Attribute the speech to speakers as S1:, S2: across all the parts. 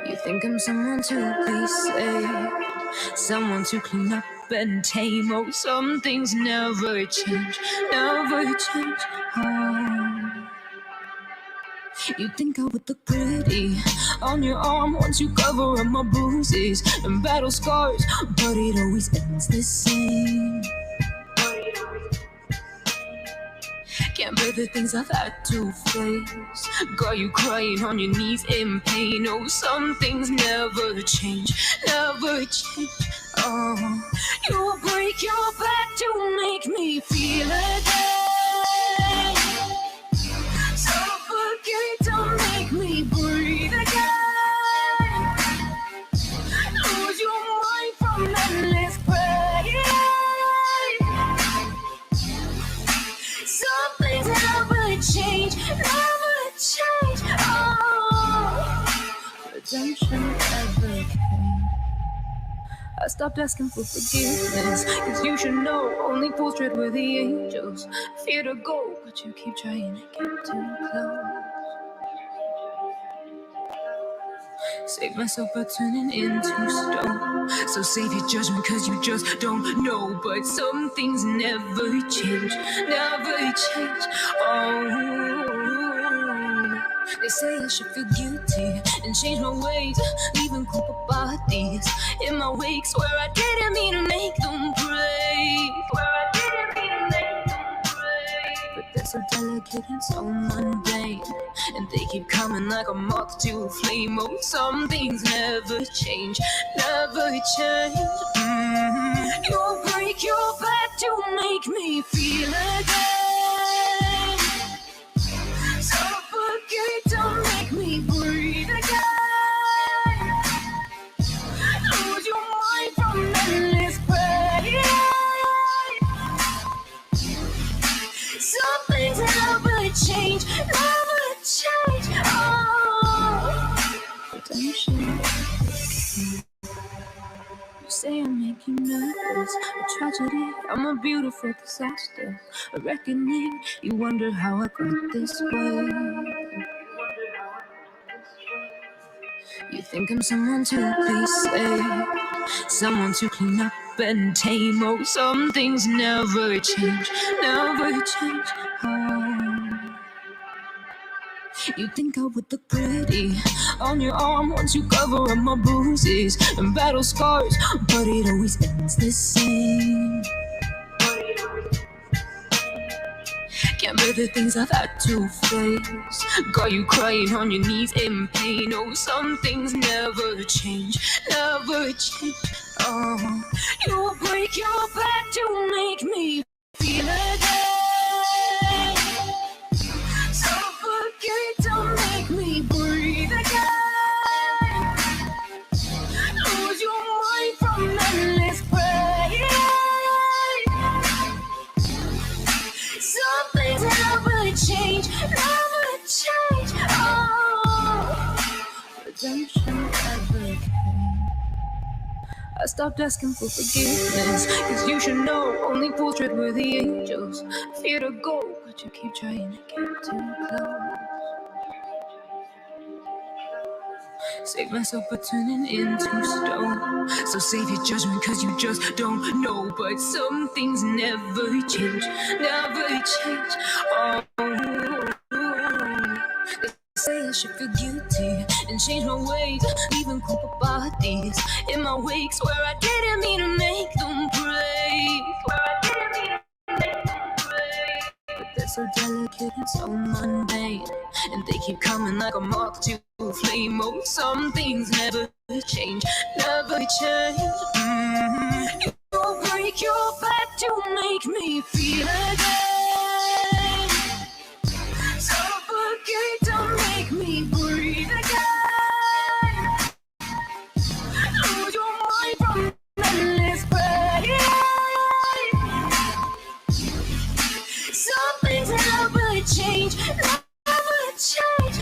S1: You think I'm someone to be saved, someone to clean up and tame. Oh, some things never change, never change. Oh. You think I would look pretty on your arm once you cover up my bruises and battle scars, but it always ends the same. Can't bear the things I've had to face. Got you crying on your knees in pain. Oh, some things never change, never change. Oh, you will break your back to make me feel again. Suffocate to make me breathe again. Lose your mind from endless pain. Some things never change, never change. Oh, redemption never came. I stopped asking for forgiveness, cause you should know only fools tread with the angels. Fear to go, but you keep trying to get too close. Save myself by turning into stone. So save your judgment cause you just don't know. But some things never change, never change. Oh, they say I should feel guilty and change my ways, leaving culpable bodies in my wake. Swear I didn't mean to make them pray. Swear I didn't mean to make them pray. But they're so delicate and so mundane, and they keep coming like a moth to a flame. Oh, some things never change, never change. You'll break your back to make me feel again. Suffocate to make me breathe again. Lose your mind from endless pain. Some things never change, never change. Oh, redemption. You say I make you nervous, a tragedy. I'm a beautiful disaster, a reckoning. You wonder how I got this way. You think I'm someone to be saved, someone to clean up and tame. Oh, some things never change, never change. Oh. You think I would look pretty on your arm once you cover up my bruises and battle scars, but it always ends the same. Can't bear the things I've had to face. Got you crying on your knees in pain. Oh, some things never change, never change. Oh, you will break your back to make me feel again. Suffocate to make me breathe again. Lose your mind from endless pain. Some things never change, never change. Oh, redemption never came. I stopped asking for forgiveness, cause you should know only fools tread with the angels. Fear to go, but you keep trying to get too close. Save myself by turning into stone. So save your judgment cause you just don't know. But some things never change, never change. Oh, they say I should feel guilty and change my ways, leaving culpable bodies in my wake. Swear I didn't mean to make them pray. Swear I didn't mean to make them pray. But they're so delicate and so mundane, and they keep coming like a moth to a flame. Oh, some things never change, never change. You'll break your back to make me feel again. Suffocate to make me breathe again. Lose your mind from endless pain. Some things never change, never change.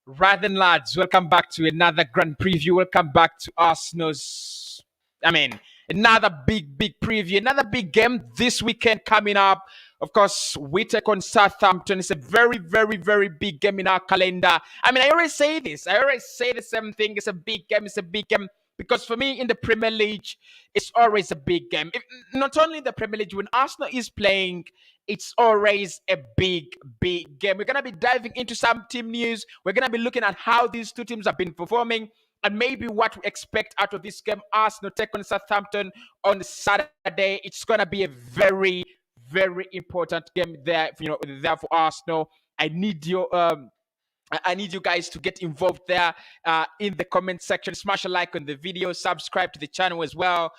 S2: Right then, lads, welcome back to another grand preview. Welcome back to Arsenal's, another big preview, another big game this weekend coming up. Of course, we take on Southampton. It's a very, very, very big game in our calendar. I mean, I always say this. I always say the same thing. It's a big game. It's a big game. Because for me, in the Premier League, it's always a big game. Not only the Premier League, when Arsenal is playing, it's always a big, big game. We're going to be diving into some team news. We're going to be looking at how these two teams have been performing and maybe what we expect out of this game. Arsenal take on Southampton on Saturday. It's going to be a very, very important game there, there for Arsenal. I need you guys to get involved there in the comment section. Smash a like on the video, subscribe to the channel as well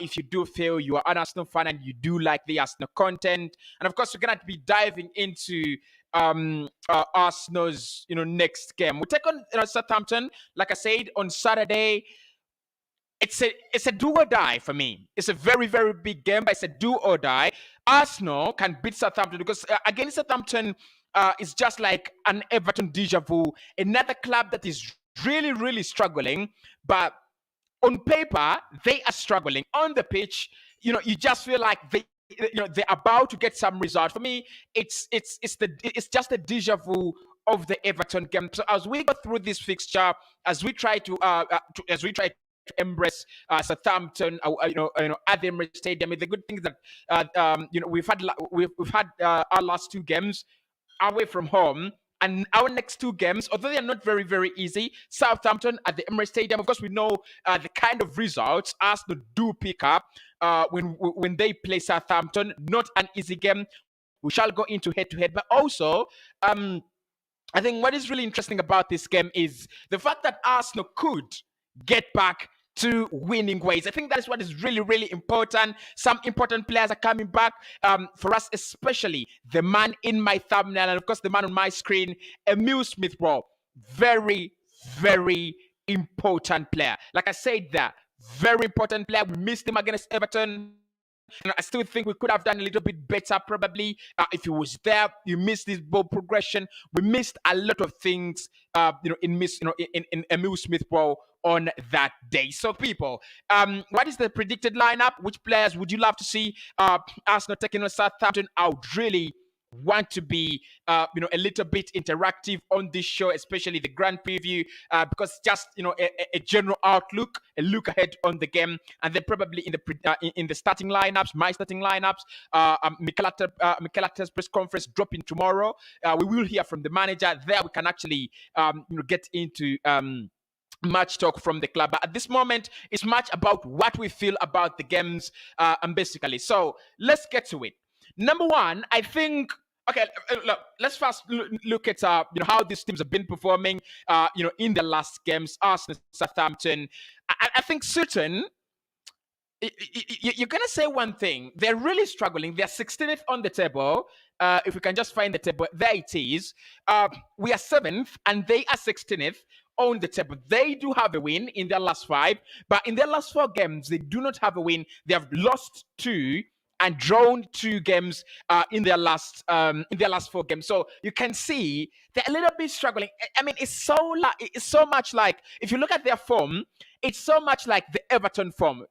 S2: if you do feel you are an Arsenal fan and you do like the Arsenal content. And of course, we're going to be diving into Arsenal's next game. We take on Southampton, like I said, on Saturday. It's a do or die for me. It's a very, very big game, but it's a do or die. Arsenal can beat Southampton because against Southampton, it's just like an Everton deja vu. Another club that is really, really struggling, but on paper they are struggling. On the pitch, you just feel like they're about to get some result. For me, it's just a deja vu of the Everton game. So as we go through this fixture, as we try to embrace Southampton, at the Emirates Stadium. The good thing is that we've had our last two games away from home, and our next two games, although they are not very, very easy, Southampton at the Emirates Stadium. Of course, we know the kind of results Arsenal do pick up when they play Southampton. Not an easy game. We shall go into head-to-head, but also I think what is really interesting about this game is the fact that Arsenal could get back to winning ways. I think that is what is really, really important. Some important players are coming back for us, especially the man in my thumbnail and of course the man on my screen, Emile Smith-Rowe. Very, very important player. Like I said, that very important player. We missed him against Everton. I still think we could have done a little bit better, probably, if he was there. You missed this ball progression. We missed a lot of things, in Emile Smith-Rowe on that day. So, people, what is the predicted lineup? Which players would you love to see Arsenal taking on Southampton? I would really want to be a little bit interactive on this show, especially the grand preview, because just a general outlook, a look ahead on the game, and then probably in the starting lineups, my starting lineups, Mikel Arteta's press conference dropping tomorrow. We will hear from the manager. There we can actually get into match talk from the club. But at this moment, it's much about what we feel about the games, and basically. So let's get to it. Number one, I think. Okay, look. Let's first look at how these teams have been performing. In the last games, Arsenal, Southampton. I think Sutton. You're gonna say one thing. They're really struggling. They're 16th on the table. If we can just find the table, there it is. We are 7th, and they are 16th on the table. They do have a win in their last 5, but in their last 4 games, they do not have a win. They have lost 2 and drawn 2 games in their last 4 games. So you can see they're a little bit struggling. I mean, it's so much like, if you look at their form, it's so much like the Everton form.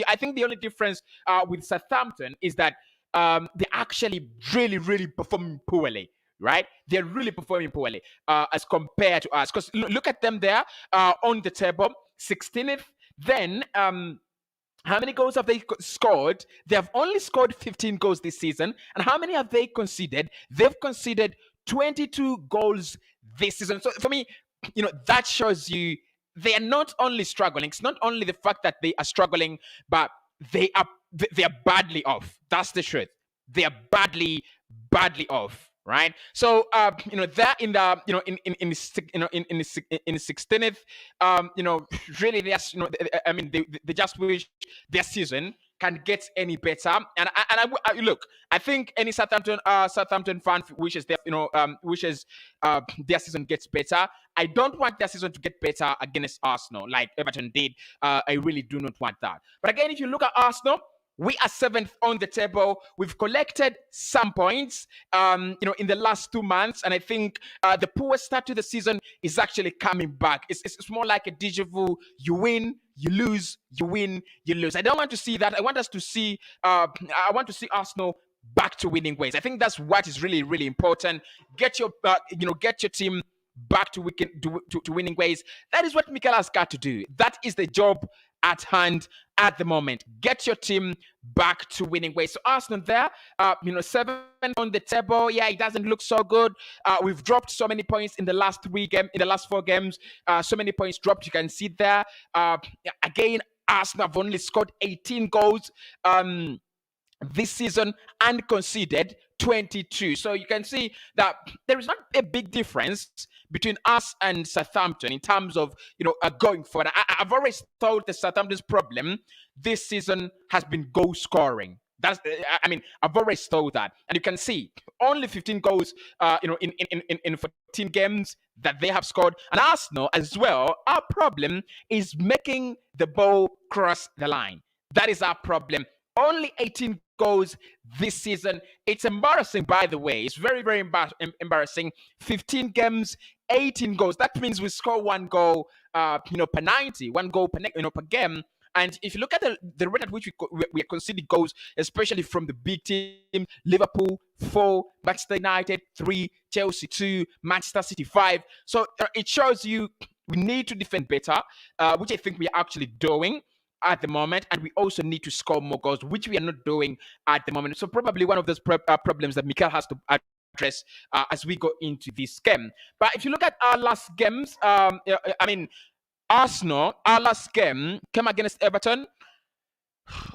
S2: I think the only difference with Southampton is that they're actually really, really performing poorly. Right? They're really performing poorly as compared to us. Because look at them there on the table, 16th. Then how many goals have they scored? They have only scored 15 goals this season. And how many have they conceded? They've conceded 22 goals this season. So for me, that shows you they are not only struggling. It's not only the fact that they are struggling, but they are badly off. That's the truth. They are badly off. Right, so they're in the in the 16th. Really, they just wish their season can get any better. And I look, I think any Southampton fan wishes their season gets better. I don't want their season to get better against Arsenal like Everton did. I really do not want that. But again, if you look at Arsenal, we are 7th on the table. We've collected some points, in the last 2 months, and I think the poor start to the season is actually coming back. It's more like a deja vu. You win, you lose, you win, you lose. I don't want to see that. I want us to see. I want to see Arsenal back to winning ways. I think that's what is really, really important. Get your get your team back to, to winning ways. That is what Mikel has got to do. That is the job at hand at the moment. Get your team back to winning ways. So Arsenal there, 7 on the table. Yeah, it doesn't look so good. We've dropped so many points in the last 4 games. So many points dropped. You can see there. Again, Arsenal have only scored 18 goals this season and conceded 22. So you can see that there is not a big difference between us and Southampton in terms of going forward. I've always thought the Southampton's problem this season has been goal scoring. I've always thought that, and you can see only 15 goals, in 14 games that they have scored. And Arsenal as well, our problem is making the ball cross the line. That is our problem. Only 18 goals this season. It's embarrassing, by the way. It's very, very embarrassing. 15 games, 18 goals. That means we score 1 goal, per 90, 1 goal per game. And if you look at the rate at which we are conceding goals, especially from the big team, Liverpool 4, Manchester United 3, Chelsea 2, Manchester City 5. So it shows you we need to defend better, which I think we are actually doing at the moment, and we also need to score more goals, which we are not doing at the moment. So probably one of those problems that Mikel has to address as we go into this game. But if you look at our last games, Arsenal, our last game came against Everton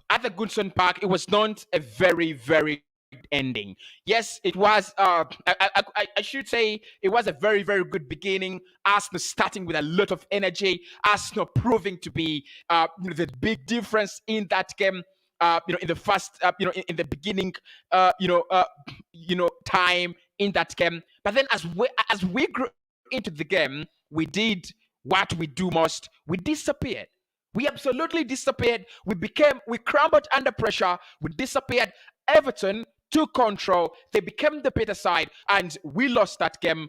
S2: at the Goodson Park. It was not a very, very good ending. Yes, it was. I should say it was a very, very good beginning. Arsenal starting with a lot of energy. Arsenal proving to be the big difference in that game. In the first, in the beginning, time in that game. But then as we grew into the game, we did what we do most. We disappeared. We absolutely disappeared. We crumbled under pressure. We disappeared. Everton took control. They became the better side, and we lost that game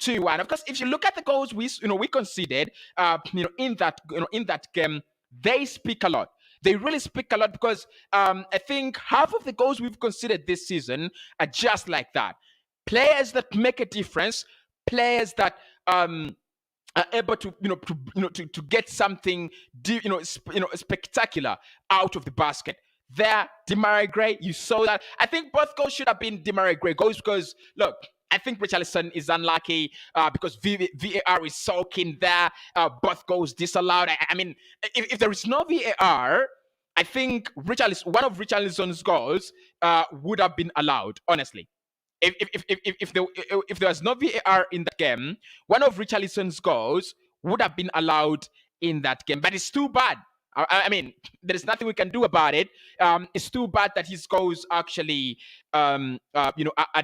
S2: 2-1. Of course, if you look at the goals we conceded, in that game, they speak a lot. They really speak a lot because I think half of the goals we've conceded this season are just like that. Players that make a difference. Players that are able to to get something spectacular out of the basket. There, Demarai Gray, you saw that. I think both goals should have been Demarai Gray goals because look, I think Richarlison is unlucky because VAR is soaking there. Both goals disallowed. I mean, if there is no VAR, I think one of Richarlison's goals would have been allowed. Honestly, if there was no VAR in the game, one of Richarlison's goals would have been allowed in that game. But it's too bad. I mean, there is nothing we can do about it. It's too bad that his goals actually, are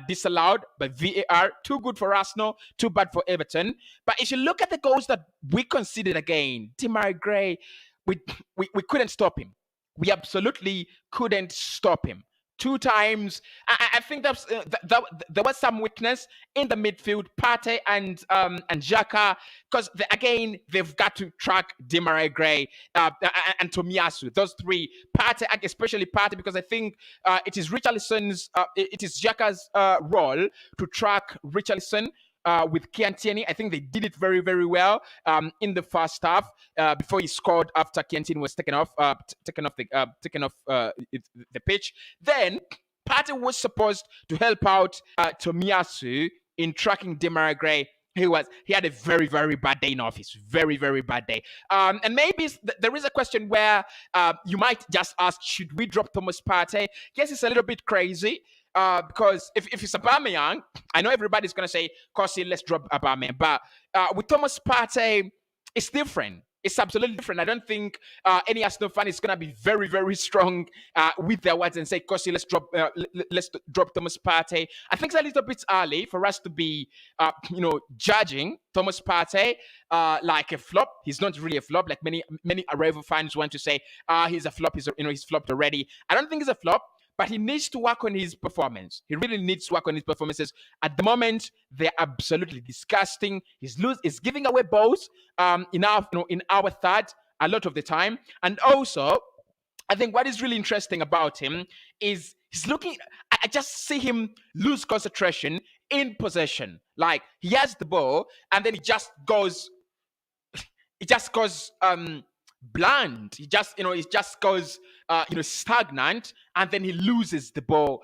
S2: disallowed by VAR. Too good for Arsenal, too bad for Everton. But if you look at the goals that we conceded again, Demarai Gray, we couldn't stop him. We absolutely couldn't stop him. 2 times. I think there was some weakness in the midfield, Partey and Xhaka, because they've got to track Demarai Gray and Tomiyasu. Those 3, Partey, especially Partey, because I think it is Xhaka's role to track Richarlison. With Kian Tierney, I think they did it very, very well in the first half before he scored after Kian Tierney was taken off the pitch. Then Partey was supposed to help out Tomiyasu in tracking Demarai Gray. He had a very, very bad day in office. Very, very bad day. And maybe there is a question where you might just ask, should we drop Thomas Partey? Yes, it's a little bit crazy. Because if it's Aubameyang, I know everybody's going to say, Cossy, let's drop Aubameyang. But with Thomas Partey, it's different. It's absolutely different. I don't think any Arsenal fan is going to be very, very strong with their words and say, Cossy, let's drop Thomas Partey. I think it's a little bit early for us to be, judging Thomas Partey like a flop. He's not really a flop, like many Arrival fans want to say. He's a flop. He's flopped already. I don't think he's a flop. But he needs to work on his performance. He really needs to work on his performances. At the moment, they're absolutely disgusting. He's giving away balls in our third a lot of the time. And also, I think what is really interesting about him is he's looking. I just see him lose concentration in possession. Like he has the ball and then it just goes bland. It just goes stagnant, and then he loses the ball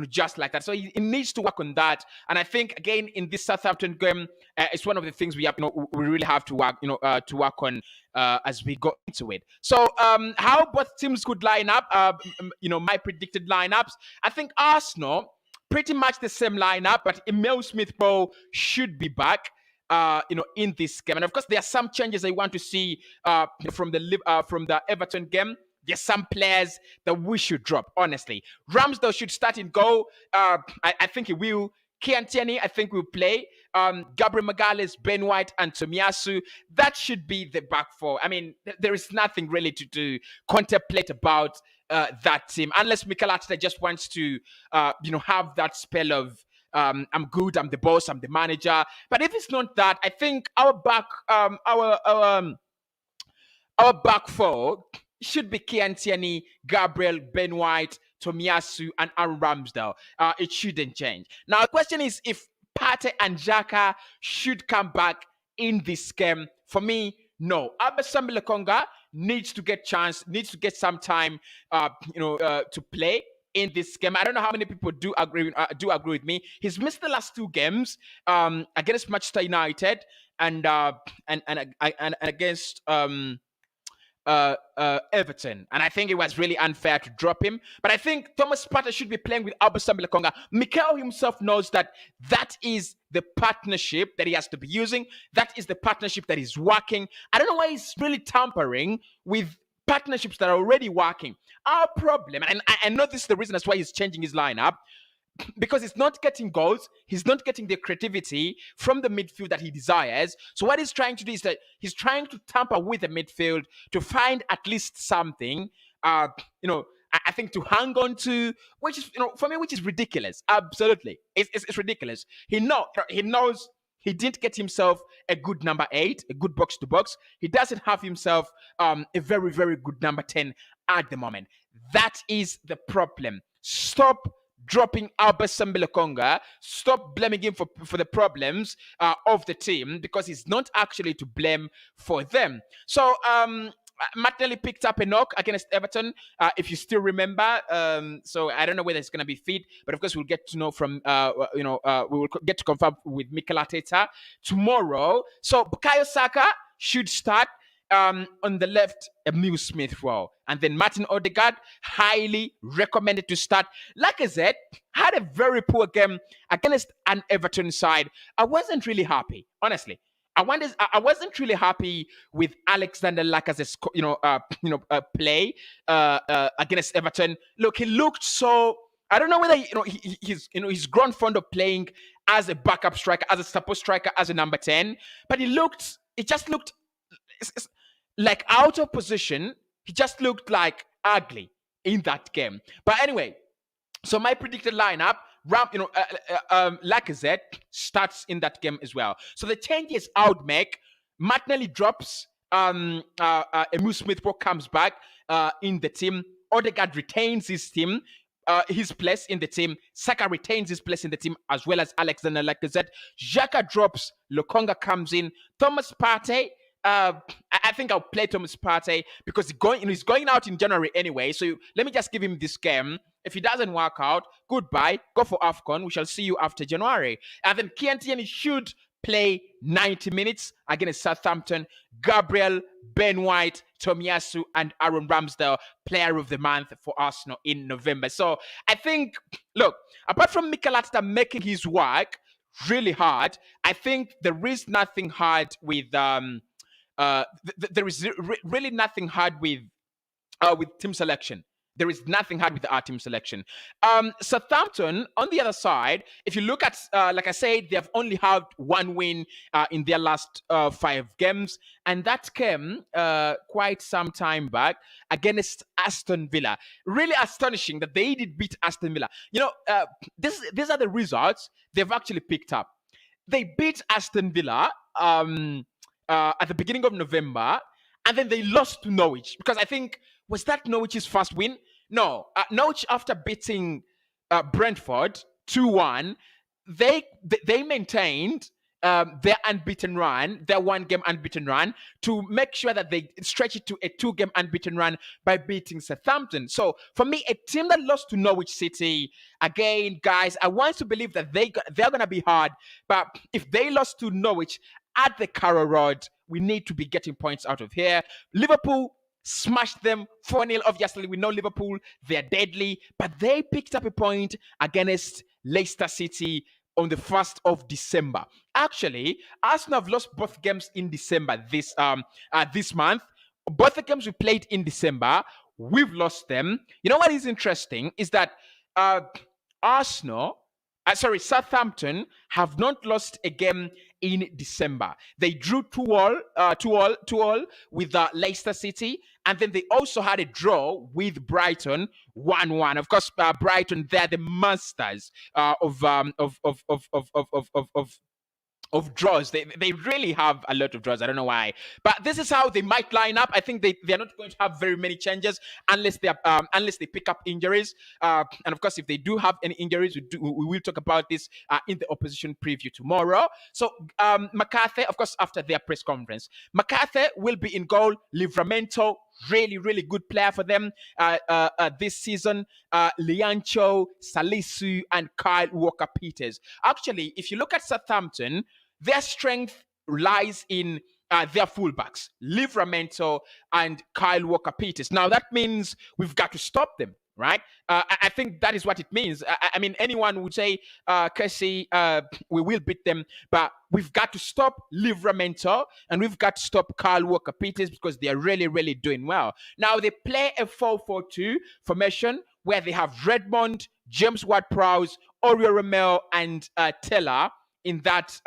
S2: just like that. So he needs to work on that. And I think again in this Southampton game, it's one of the things we have we really have to work to work on as we go into it. So how both teams could line up, my predicted lineups. I think Arsenal pretty much the same lineup, but Emil Smith-Rowe should be back. In this game, and of course, there are some changes I want to see from the Everton game. There's some players that we should drop. Honestly, Ramsdale should start in goal. I think he will. Kian Tierney, I think will play. Gabriel Magalhaes, Ben White, and Tomiyasu. That should be the back four. I mean, there is nothing really to contemplate about that team, unless Mikel Arteta just wants to, have that spell of. I'm good. I'm the boss. I'm the manager. But if it's not that, I think our back four should be Kian Tierney, Gabriel, Ben White, Tomiyasu, and Aaron Ramsdale. It shouldn't change. Now, the question is if Partey and Xhaka should come back in this game. For me, no. Abasambi Lokonga needs to get some time, to play in this game. I don't know how many people do agree with me. He's missed the last two games against Manchester United and against Everton, and I think it was really unfair to drop him. But I think Thomas Partey should be playing with Abasambi Lokonga. Mikel himself knows that is the partnership that he has to be using. That is the partnership that is working. I don't know why he's really tampering with partnerships that are already working. Our problem, and I know this is the reason that's why he's changing his lineup, because he's not getting goals, he's not getting the creativity from the midfield that he desires. So what he's trying to do is that he's trying to tamper with the midfield to find at least something, I think to hang on to, which is, for me, which is ridiculous. Absolutely, it's ridiculous. He knows he didn't get himself a good number 8, a good box to box. He doesn't have himself a very, very good number 10 at the moment. That is the problem. Stop dropping Abasambi Lokonga. Stop blaming him for the problems of the team, because he's not actually to blame for them. So Martinelli picked up a knock against Everton, if you still remember. So I don't know whether it's going to be fit, but of course we'll get to know from, we will get to confirm with Mikel Arteta tomorrow. So Bukayo Saka should start. On the left, Emil Smith-Rowe, and then Martin Odegaard, highly recommended to start. Like I said, had a very poor game against an Everton side. I wasn't really happy, honestly. I wasn't really happy with Alexander Lacazette's play against Everton. Look, he looked so. I don't know whether he's grown fond of playing as a backup striker, as a support striker, as a number 10, but it just looked like out of position. He just looked like ugly in that game. But anyway, so my predicted lineup, Lacazette starts in that game as well. So the changes I would make: Martinelli drops, Emil Smith-Rowe comes back in the team. Odegaard retains his place in the team. Saka retains his place in the team, as well as Alexander Lacazette. Xhaka drops, Lokonga comes in. Thomas Partey, I think I'll play Thomas Partey because he's going out in January anyway. So let me just give him this game. If he doesn't work out, goodbye. Go for AFCON. We shall see you after January. And then Kian Tierney should play 90 minutes against Southampton. Gabriel, Ben White, Tomiyasu, and Aaron Ramsdale, player of the month for Arsenal in November. So I think, look, apart from Mikel Arteta making his work really hard, I think there is nothing hard with there is really nothing hard with team selection. There is nothing hard with our team selection. Southampton, on the other side, if you look at, like I said, they have only had one win in their last 5 games, and that came quite some time back against Aston Villa. Really astonishing that they did beat Aston Villa. These are the results they've actually picked up. They beat Aston Villa at the beginning of November, and then they lost to Norwich, because I think, was that Norwich's first win? No. Norwich, after beating Brentford 2-1. They maintained their unbeaten run, their 1-game unbeaten run, to make sure that they stretch it to a 2-game unbeaten run by beating Southampton. So for me, a team that lost to Norwich City, again, guys, I want to believe that they're going to be hard. But if they lost to Norwich at the Carrow Road, we need to be getting points out of here. Liverpool smashed them 4-0. Obviously, we know Liverpool, they're deadly, but they picked up a point against Leicester City on the 1st of December. Actually, Arsenal have lost both games in December this month. Both the games we played in December, we've lost them. You know what is interesting is that Southampton have not lost a game in December. They drew 2-2 with Leicester City, and then they also had a draw with Brighton 1-1. Of course, Brighton, they're the masters of draws. They really have a lot of draws. I don't know why, but this is how they might line up. I think they're not going to have very many changes unless they pick up injuries. And of course, if they do have any injuries, we will talk about this in the opposition preview tomorrow. So McCarthy, of course, after their press conference, McCarthy will be in goal. Livramento, really, really good player for them this season. Liancho, Salisu, and Kyle Walker-Peters. Actually, if you look at Southampton, their strength lies in their fullbacks, Livramento and Kyle Walker-Peters. Now, that means we've got to stop them, right? I think that is what it means. I mean, anyone would say, Cossy, we will beat them, but we've got to stop Livramento and we've got to stop Kyle Walker-Peters because they are really, really doing well. Now, they play a 4-4-2 formation where they have Redmond, James Ward-Prowse, Oriol Romeu, and Teller in that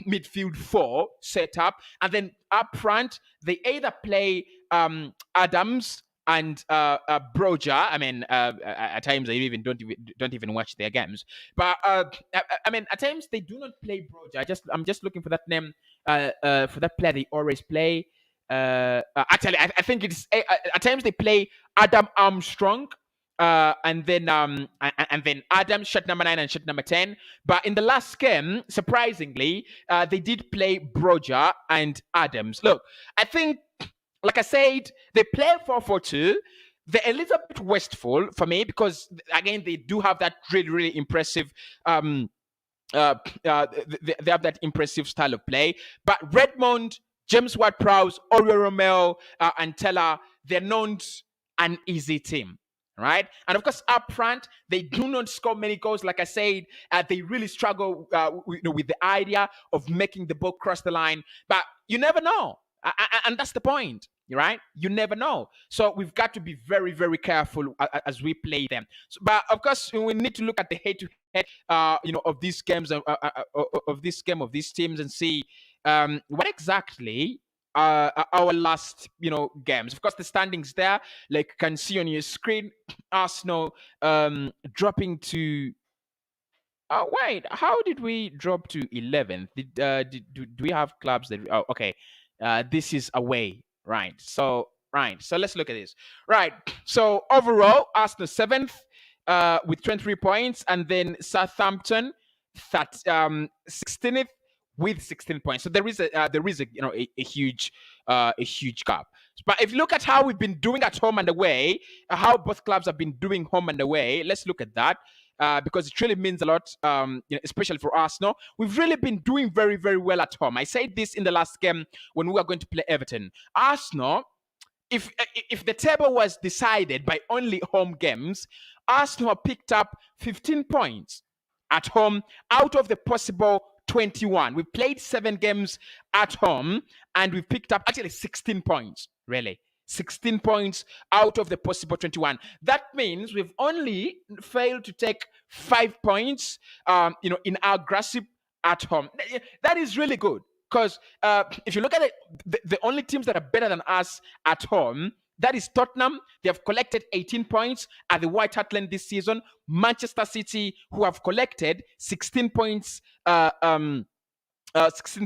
S2: midfield 4 setup, and then up front they either play Adams and Broja. I mean, at times they don't even watch their games, but I mean, at times they do not play Broja. I'm just looking for that name for that player they always play. Actually, I think it's at times they play Adam Armstrong. And then Adam shot number 9 and shot number 10. But in the last game, surprisingly, they did play Broja and Adams. Look, I think, like I said, they play 4-4-2. They're a little bit wasteful for me because, again, they do have that really, really impressive they have that impressive style of play. But Redmond, James Ward-Prowse, Oriol Romeu, and Teller, they're not an easy team. Right, and of course up front they do not score many goals. Like I said, they really struggle, with the idea of making the ball cross the line. But you never know, and that's the point, right? You never know. So we've got to be very, very careful as we play them. So, but of course, we need to look at the head-to-head, of these games, of these teams, and see what exactly our last games. Of course, the standings there, like you can see on your screen. Arsenal dropping to wait, how did we drop to 11th? Do we have clubs that okay, this is away, right? So let's look at this. Right, so overall Arsenal 7th with 23 points, and then Southampton 16th with 16 points. So there is a huge gap. But if you look at how we've been doing at home and away, how both clubs have been doing home and away, let's look at that because it really means a lot, especially for Arsenal. We've really been doing very, very well at home. I said this in the last game when we were going to play Everton. Arsenal, if the table was decided by only home games, Arsenal picked up 15 points at home out of the possible 21. We played 7 games at home and we picked up actually 16 points, really. 16 points out of the possible 21. That means we've only failed to take 5 points, in our grasp at home. That is really good because if you look at it, the only teams that are better than us at home, that is Tottenham. They have collected 18 points at the White Hart Lane this season. Manchester City, who have collected 16 points, 16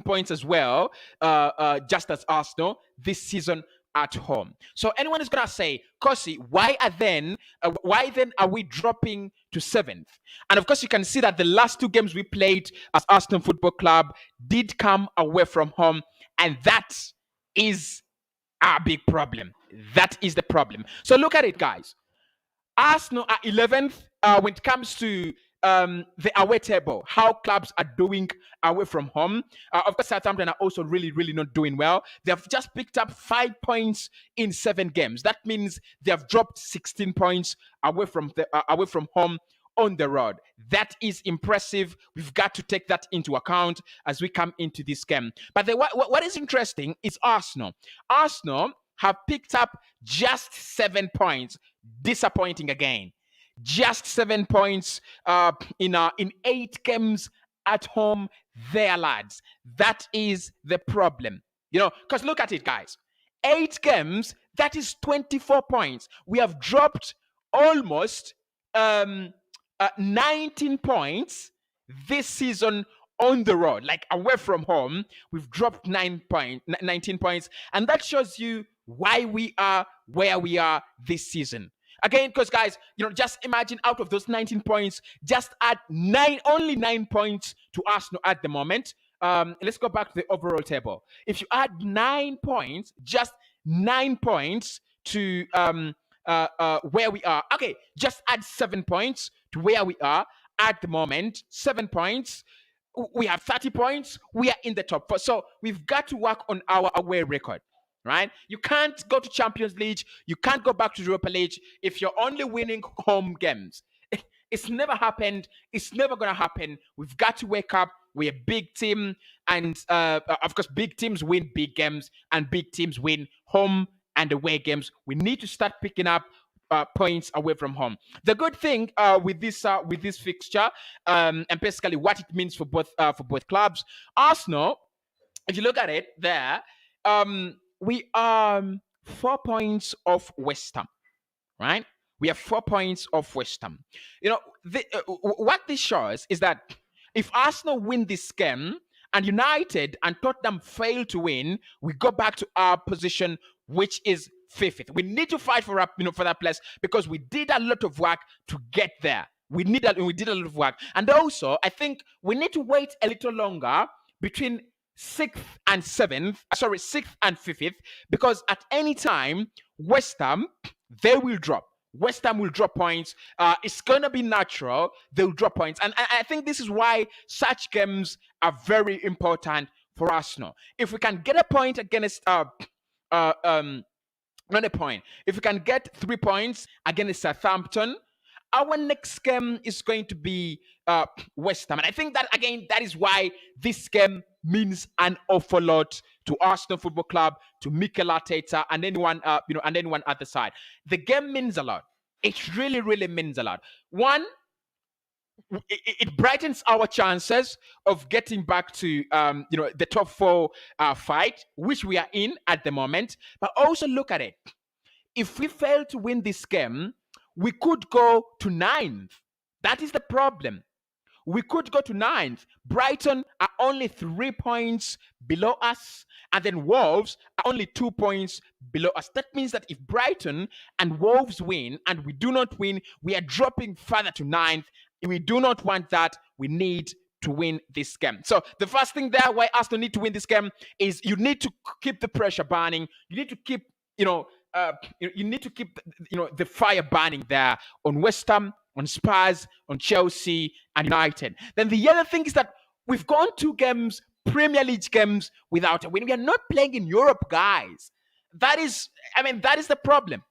S2: points as well, just as Arsenal this season at home. So anyone is gonna say, Cossy, why then are we dropping to 7th? And of course, you can see that the last 2 games we played as Arsenal Football Club did come away from home, and that is our big problem. That is the problem. So look at it, guys. Arsenal are 11th when it comes to the away table, how clubs are doing away from home. Of course, Southampton are also really, really not doing well. They have just picked up 5 points in 7 games. That means they have dropped 16 points away from home on the road. That is impressive. We've got to take that into account as we come into this game. But what is interesting is Arsenal. Arsenal have picked up just 7 points. Disappointing again. Just 7 points in 8 games at home there, lads. That is the problem. Because look at it, guys. 8 games, that is 24 points. We have dropped almost 19 points this season on the road, like away from home. We've dropped 19 points, and that shows you why we are where we are this season. Again, because guys, just imagine out of those 19 points, just add only 9 points to Arsenal at the moment. Let's go back to the overall table. If you add 9 points, just 9 points to where we are. Okay, just add 7 points to where we are at the moment. 7 points. We have 30 points. We are in the top 4. So we've got to work on our away record. Right? You can't go to Champions League. You can't go back to Europa League if you're only winning home games. It's never happened. It's never going to happen. We've got to wake up. We're a big team. And of course, big teams win big games and big teams win home and away games. We need to start picking up points away from home. The good thing with this fixture and basically what it means for both clubs, Arsenal, if you look at it there, we are 4 points off West Ham, right? We are 4 points off West Ham. What this shows is that if Arsenal win this game and United and Tottenham fail to win, we go back to our position, which is 5th. We need to fight for that place because we did a lot of work to get there. We did a lot of work, and also I think we need to wait a little longer between 6th and 5th, because at any time West Ham, they will drop. West Ham will drop points. It's going to be natural. They'll drop points. And I think this is why such games are very important for Arsenal. If we can get a point against not a point. If we can get 3 points against Southampton, our next game is going to be West Ham. And I think that, again, that is why this game means an awful lot to Arsenal Football Club, to Mikel Arteta, and anyone, and anyone at the side. The game means a lot. It really, really means a lot. One, it brightens our chances of getting back to, the top 4 fight, which we are in at the moment. But also look at it. If we fail to win this game, we could go to 9th. That is the problem. We could go to 9th. Brighton are only 3 points below us, and then Wolves are only 2 points below us. That means that if Brighton and Wolves win and we do not win, we are dropping further to 9th. If we do not want that, we need to win this game. So the first thing there why Arsenal need to win this game is you need to keep the pressure burning. You need to keep, you need to keep, the fire burning there on West Ham, on Spurs, on Chelsea, and United. Then the other thing is that we've gone 2 games, Premier League games, without a win. We are not playing in Europe, guys. That is the problem.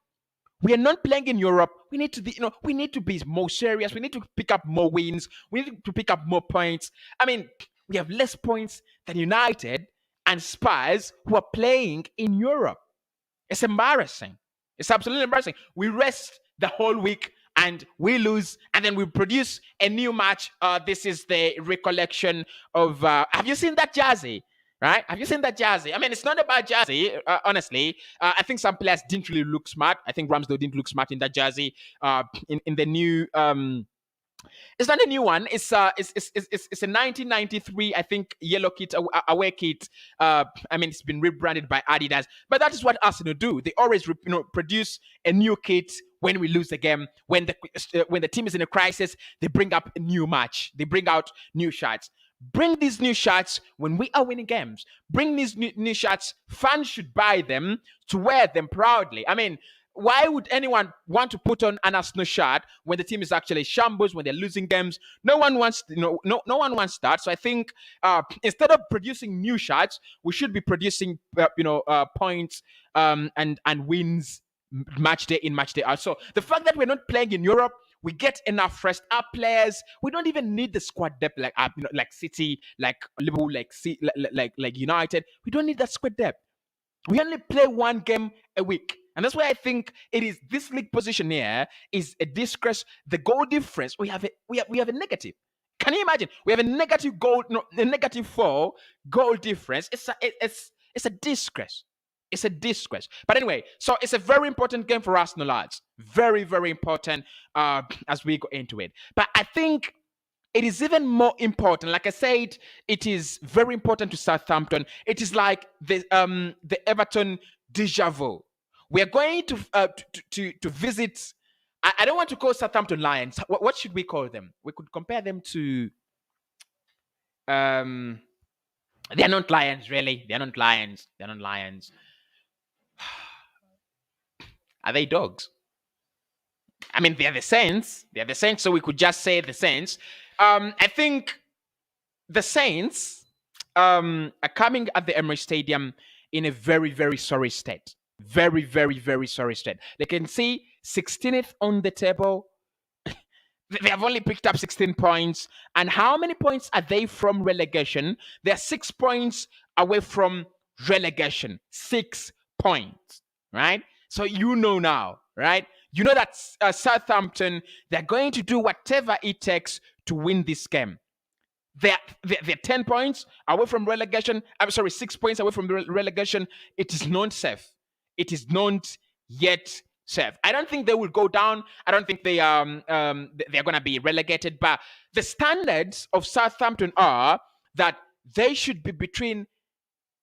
S2: We are not playing in Europe. We need to be, we need to be more serious. We need to pick up more wins. We need to pick up more points. We have less points than United and Spurs, who are playing in Europe. It's embarrassing. It's absolutely embarrassing. We rest the whole week and we lose, and then we produce a new match. This is the recollection of. Have you seen that jersey? Right? Have you seen that jersey? It's not a bad jersey, honestly. I think some players didn't really look smart. I think Ramsdale didn't look smart in that jersey. In the new It's not a new one. It's a 1993, I think, yellow kit, away kit. I mean, it's been rebranded by Adidas, but that is what Arsenal do. They always, produce a new kit when we lose the game. When the team is in a crisis, they bring up a new match. They bring out new shirts. Bring these new shirts when we are winning games. Bring these new shirts. Fans should buy them to wear them proudly. I mean, why would anyone want to put on an Arsenal shirt when the team is actually shambles, when they're losing games? No one wants, no one wants that. So I think instead of producing new shirts, we should be producing, points and wins match day in, match day out. So the fact that we're not playing in Europe, we get enough rest. Our players, we don't even need the squad depth like City, like Liverpool, like United. We don't need that squad depth. We only play one game a week. And that's why I think it is this league position here is a disgrace. The goal difference, we have a negative. Can you imagine? We have a negative goal, a -4 goal difference. It's a disgrace. It's a disgrace. But anyway, so it's a very important game for Arsenal, lads. Very, very important as we go into it. But I think it is even more important. Like I said, it is very important to Southampton. It is like the Everton deja vu. We are going to visit. I don't want to call Southampton Lions. What should we call them? We could compare them to. They're not lions, really. They're not lions. They're not lions. Are they dogs? I mean, they're the Saints. They're the Saints, so we could just say the Saints. I think the Saints are coming at the Emirates Stadium in a very, very sorry state. Very, very, very sorry state. They can see 16th on the table. They have only picked up 16 points. And how many points are they from relegation? They're 6 points away from relegation. 6 points, right? So you know now, right? You know that Southampton, they're going to do whatever it takes to win this game. They're 10 points away from relegation. I'm sorry, 6 points away from relegation. It is not safe. It is not yet safe. I don't think they will go down. I don't think they're going to be relegated. But the standards of Southampton are that they should be between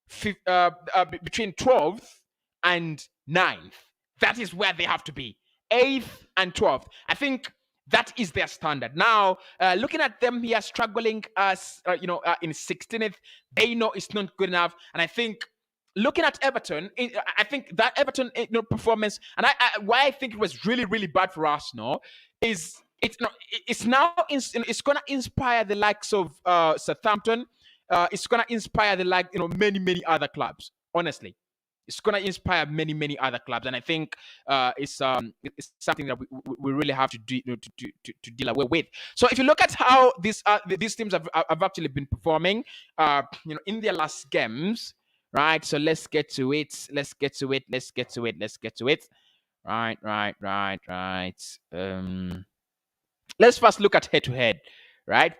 S2: 12th and 9th. That is where they have to be. 8th and 12th. I think that is their standard. Now, looking at them here struggling in 16th, they know it's not good enough. And I think looking at Everton, I think that Everton performance, and why I think it was really, really bad for Arsenal is it's going to inspire the likes of Southampton. It's going to inspire the many, many other clubs. Honestly, it's going to inspire many, many other clubs, and I think it's something that we really have to deal with. So if you look at how these teams have actually been performing, in their last games. Right, so let's get to it. Right. Let's first look at head-to-head, right?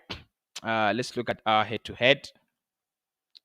S2: Let's look at our head-to-head.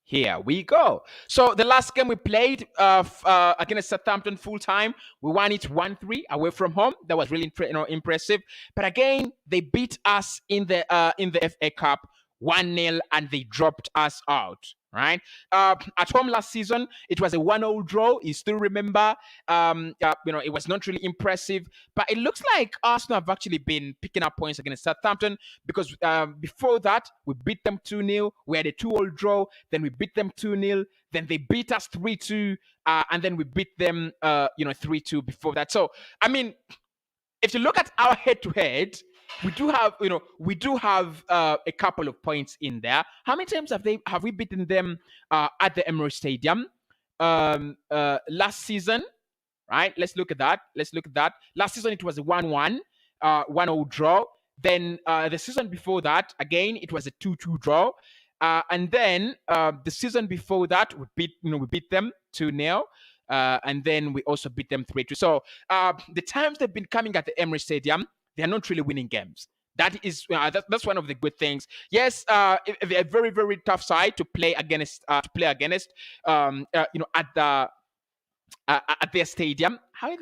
S2: Here we go. So the last game we played against Southampton full time, we won it 1-3 away from home. That was really impressive. But again, they beat us in the FA Cup 1-0, and they dropped us out. Right, at home last season, it was a 1-0 draw. You still remember, it was not really impressive, but it looks like Arsenal have actually been picking up points against Southampton because before that, we beat them 2-0. We had a 2-0 draw, then we beat them 2-0, then they beat us 3-2, and then we beat them, 3-2 before that. So, I mean, if you look at our head-to-head, we do have a couple of points in there. How many times have we beaten them at the Emirates Stadium last season? Right, let's look at that. Last season it was a 1-1, 1-0 draw. Then the season before that, again it was a 2-2 draw. And then the season before that, we beat them 2-0. And then we also beat them 3-2. So the times they've been coming at the Emirates Stadium, they are not really winning games. That is that's one of the good things. Yes, they're a very, very tough side to play against. At their stadium. How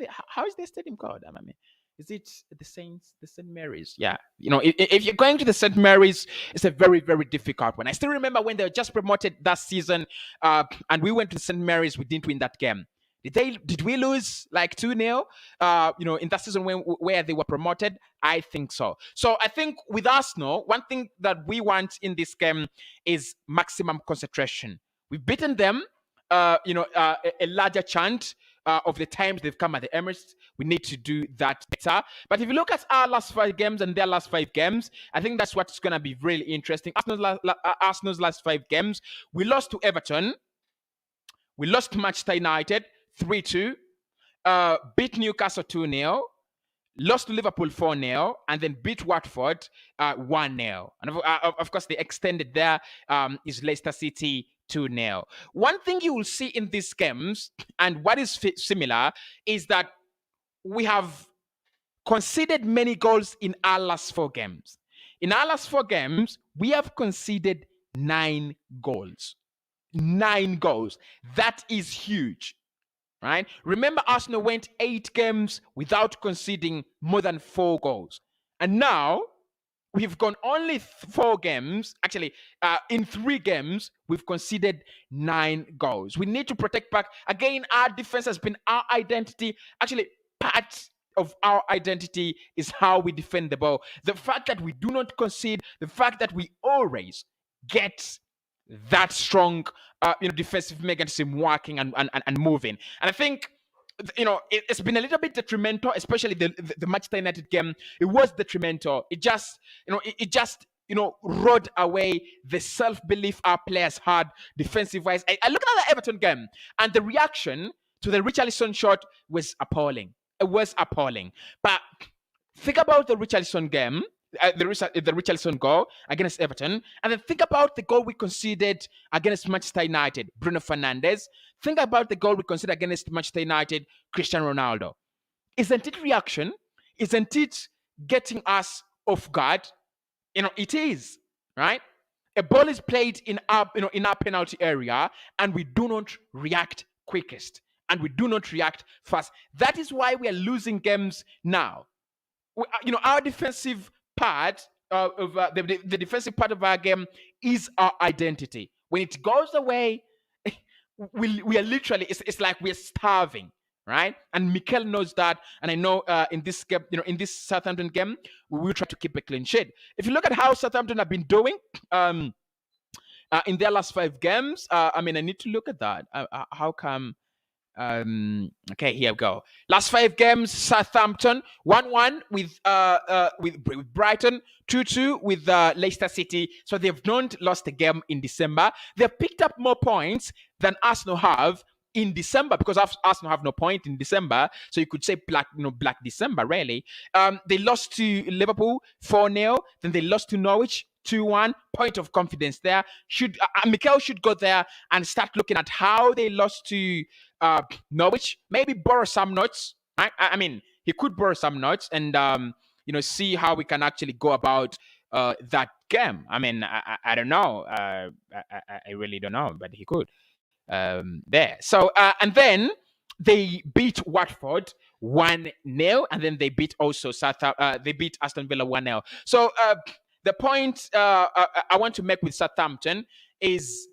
S2: is their stadium called? I mean, Is it the Saints, the St. Mary's? Yeah. If you're going to the St. Mary's, it's a very, very difficult one. I still remember when they were just promoted that season, and we went to St. Mary's, we didn't win that game. Did we lose like 2-0? In that season where they were promoted? I think so. So I think with Arsenal, one thing that we want in this game is maximum concentration. We've beaten them, a larger chunk of the times they've come at the Emirates. We need to do that better. But if you look at our last 5 games and their last 5 games, I think that's what's going to be really interesting. Arsenal's last 5 games, we lost to Everton, we lost to Manchester United 3-2, beat Newcastle 2-0, lost to Liverpool 4-0, and then beat Watford 1-0. And of course, the extended there is Leicester City 2-0. One thing you will see in these games, and what is similar, is that we have conceded many goals in our last 4 games. In our last 4 games, we have conceded 9 goals. 9 goals. That is huge. Right? Remember, Arsenal went 8 games without conceding more than 4 goals. And now we've gone only 4 games. Actually, in 3 games, we've conceded 9 goals. We need to protect back. Again, our defense has been our identity. Actually, part of our identity is how we defend the ball. The fact that we do not concede, the fact that we always get that strong defensive mechanism working and moving. And I think it's been a little bit detrimental, especially the Manchester United game. It was detrimental. It just rode away the self-belief our players had defensive wise. I looked at the Everton game, and the reaction to the Richarlison shot was appalling. It was appalling. But think about the Richarlison game, the Richarlison goal against Everton, and then think about the goal we conceded against Manchester United, Bruno Fernandes. Think about the goal we conceded against Manchester United, Cristiano Ronaldo. Isn't it reaction? Isn't it getting us off guard? It is, right? A ball is played in our penalty area, and we do not react quickest, and we do not react fast. That is why we are losing games now. Our defensive part of the defensive part of our game is our identity. When it goes away, we are literally, it's like we're starving, right? And Mikel knows that, and I know in this game, in this Southampton game, we will try to keep a clean sheet. If you look at how Southampton have been doing in their last 5 games, I need to look at that. How come? Okay, here we go. Last 5 games: Southampton 1-1 with Brighton, 2-2 with Leicester City. So they've not lost a game in December. They've picked up more points than Arsenal have in December, because Arsenal have no point in December. So you could say Black December, really. They lost to Liverpool 4-0. Then they lost to Norwich 2-1. Point of confidence there. Mikel should go there and start looking at how they lost to Norwich. Maybe borrow some notes. Right? He could borrow some notes and see how we can actually go about that game. I don't know. I really don't know, but he could. There. So and then they beat Watford 1-0, and then they beat also they beat Aston Villa 1-0. So the point I want to make with Southampton is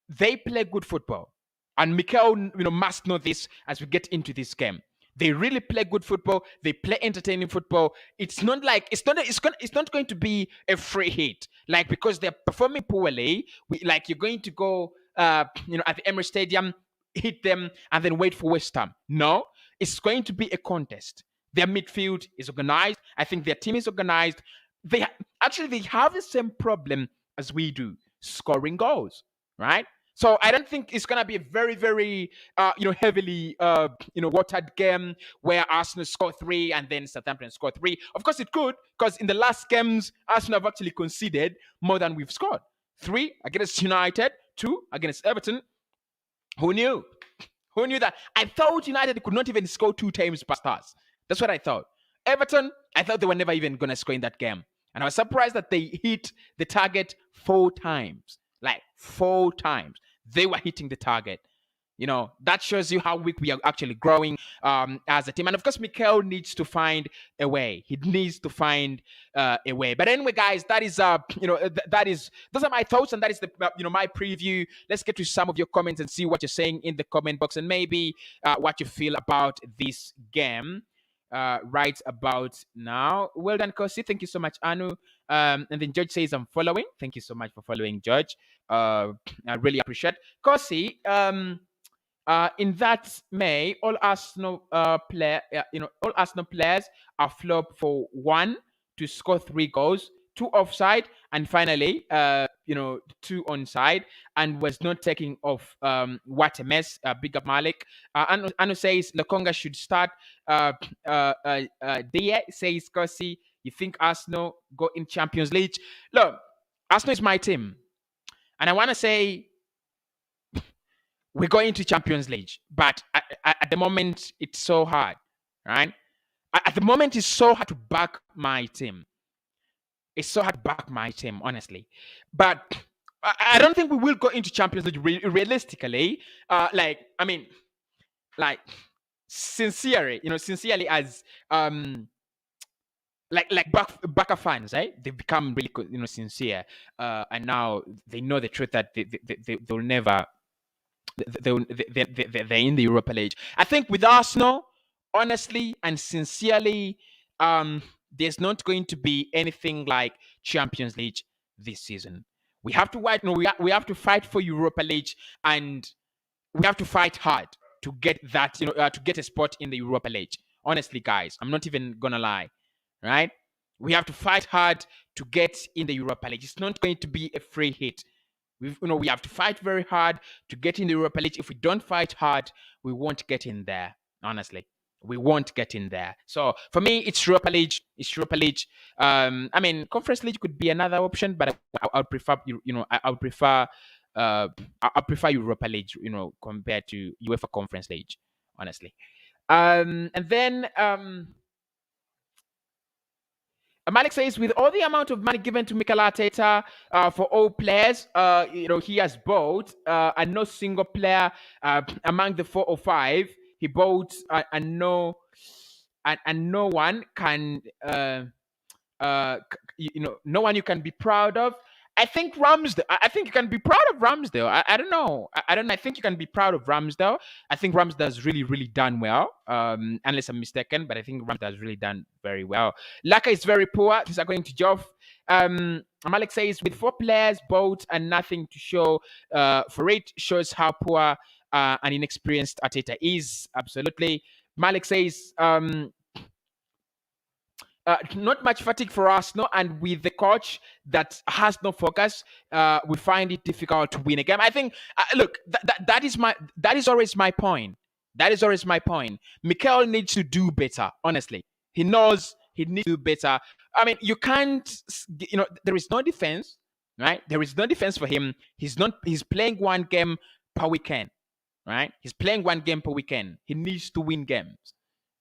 S2: they play good football, and Mikel must know this as we get into this game. They really play good football. They play entertaining football. It's not like it's not going to be a free hit. Like, because they're performing poorly, you're going to go at the Emirates Stadium, hit them, and then wait for West Ham. No, it's going to be a contest. Their midfield is organized. I think their team is organized. They have the same problem as we do, scoring goals, right? So I don't think it's gonna be a very, very heavily watered game where Arsenal score 3 and then Southampton score 3. Of course it could, because in the last games Arsenal have actually conceded more than we've scored. 3 against United, 2 against Everton. Who knew? Who knew that? I thought United could not even score 2 times past us. That's what I thought. Everton, I thought they were never even gonna score in that game, and I was surprised that they hit the target 4 times. Like 4 times. They were hitting the target. That shows you how weak we are actually growing as a team. And of course, Mikel needs to find a way. He needs to find a way. But anyway, guys, that is those are my thoughts, and that is the my preview. Let's get to some of your comments and see what you're saying in the comment box, and maybe what you feel about this game right about now. Well done, Cossy. Thank you so much, Anu. And then George says, I'm following. Thank you so much for following, George. I really appreciate. Cossy, in that May, all Arsenal all Arsenal players are flopped for 1 to score 3 goals, 2 offside, and finally, 2 onside, and was not taking off. What a mess! Big up Malik. Anu says Lokonga should start. Dia says Cossy, you think Arsenal go in Champions League? Look, Arsenal is my team, and I want to say we're going to Champions League, but at the moment it's so hard, right? At the moment it's so hard to back my team. It's so hard to back my team, honestly. But I don't think we will go into Champions League realistically. Sincerely, as like Barca fans, right? They've become really, sincere, and now they know the truth that they'll never. They're in the Europa League. I think with Arsenal, honestly and sincerely, there's not going to be anything like Champions League this season. We have to fight. We have to fight for Europa League, and we have to fight hard to get that. To get a spot in the Europa League. Honestly, guys, I'm not even gonna lie, right? We have to fight hard to get in the Europa League. It's not going to be a free hit. We have to fight very hard to get in the Europa League. If we don't fight hard, we won't get in there. Honestly, we won't get in there. So for me, it's Europa League. It's Europa League. Conference League could be another option, but I would prefer. I would prefer. I prefer Europa League. Compared to UEFA Conference League. Honestly, and then. Malik says, with all the amount of money given to Mikel Arteta for all players, he has bought, and no single player among the 4 or 5 he bought, and no one can, no one you can be proud of. I think Ramsdale. I think you can be proud of Ramsdale. I don't know. I don't know. I think you can be proud of Ramsdale. I think Ramsdale's really, really done well. Unless I'm mistaken, but I think Ramsdale's really done very well. Laka is very poor. This is according to Joff. Malik says, with 4 players bought and nothing to show for it, shows how poor and inexperienced Arteta is. Absolutely. Malik says, not much fatigue for Arsenal, and with the coach that has no focus, we find it difficult to win a game. I think, look, that is always my point. That is always my point. Mikel needs to do better. Honestly, he knows he needs to do better. You can't. There is no defense, right? There is no defense for him. He's playing 1 game per weekend, right? He's playing 1 game per weekend. He needs to win games.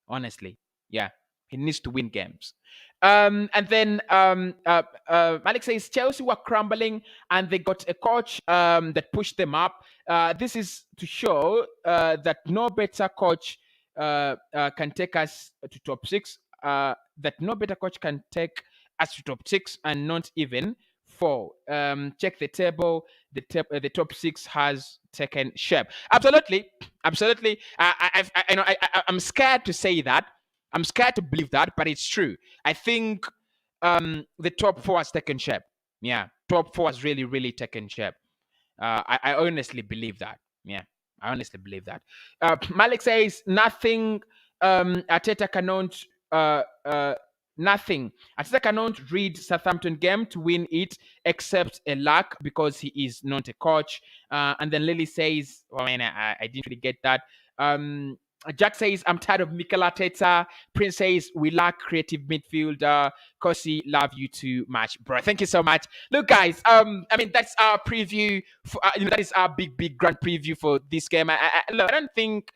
S2: Honestly, yeah. He needs to win games. And then Malik says Chelsea were crumbling and they got a coach that pushed them up. This is to show that no better coach can take us to top 6. That no better coach can take us to top 6 and not even 4. Check the table. The top 6 has taken shape. Absolutely. I'm scared to say that. I'm scared to believe that, but it's true. I think the top 4 has taken shape. Yeah, top 4 has really, really taken shape. I honestly believe that. Yeah, I honestly believe that. Malik says nothing. Arteta cannot. Nothing. Arteta cannot read Southampton game to win it, except a luck because he is not a coach. And then Lily says, "Oh man, I didn't really get that." Jack says, I'm tired of Mikel Arteta. Prince says, we lack creative midfielder. Cossy, love you too much, bro. Thank you so much. Look, guys, that's our preview. That is our big grand preview for this game. I don't think,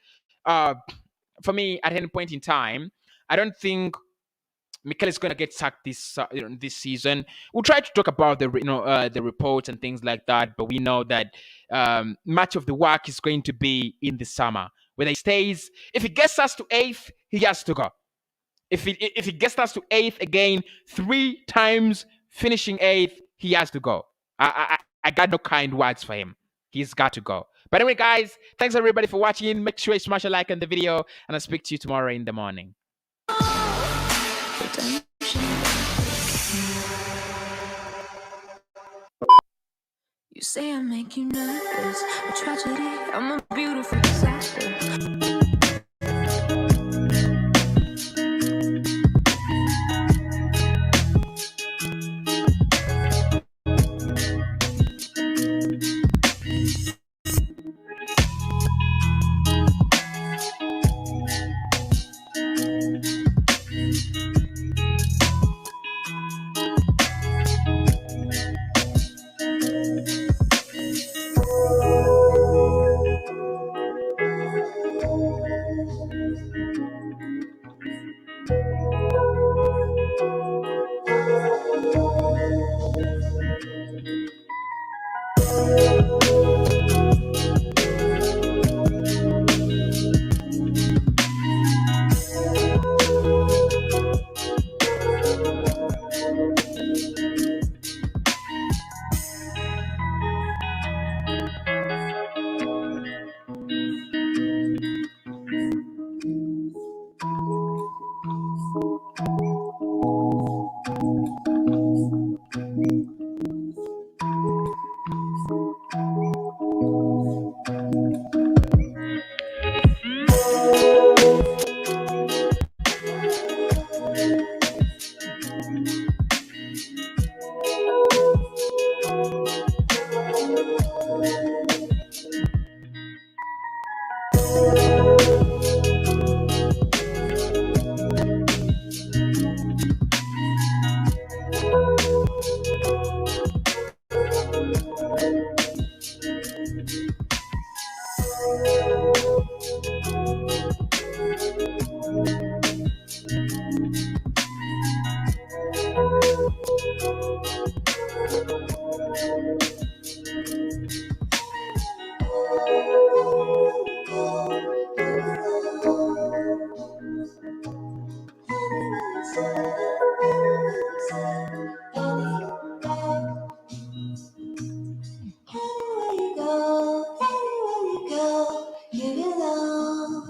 S2: for me, at any point in time, I don't think Mikel is gonna get sacked this season. We'll try to talk about the reports and things like that, but we know that much of the work is going to be in the summer. Whether he stays, if he gets us to 8th, he has to go. If he gets us to 8th again 3 times, finishing 8th, he has to go. I got no kind words for him. He's got to go. But anyway, guys, thanks everybody for watching. Make sure you smash a like on the video, and I'll speak to you tomorrow in the morning.
S1: You say I make you nervous, a tragedy, I'm a beautiful disaster.